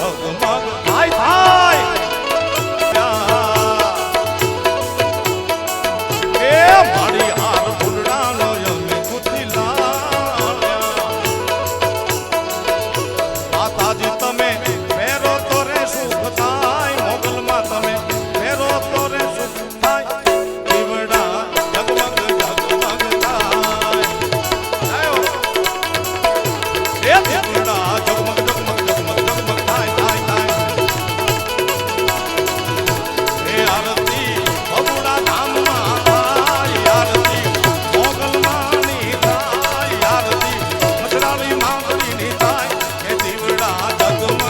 જગમગ થાય થાય એ મારી હાર ફૂલડાનો અમે ગુથી લાવ્યા માતાજી તમે ફેરો તો રે સુખ થાય મોગલમાં તમે ફેરો તો રે સુખ થાય દીવડા જગમગ જગમગ થાય એ દીવડા જગમગ જગમગ જગમગ જગમગ થાય થાય થાય એ આરતી બબુડા ધામમાં થાય આરતી મોગલમાંની થાય આરતી મજરાલી માંગણીની થાય એ દીવડા જગમગ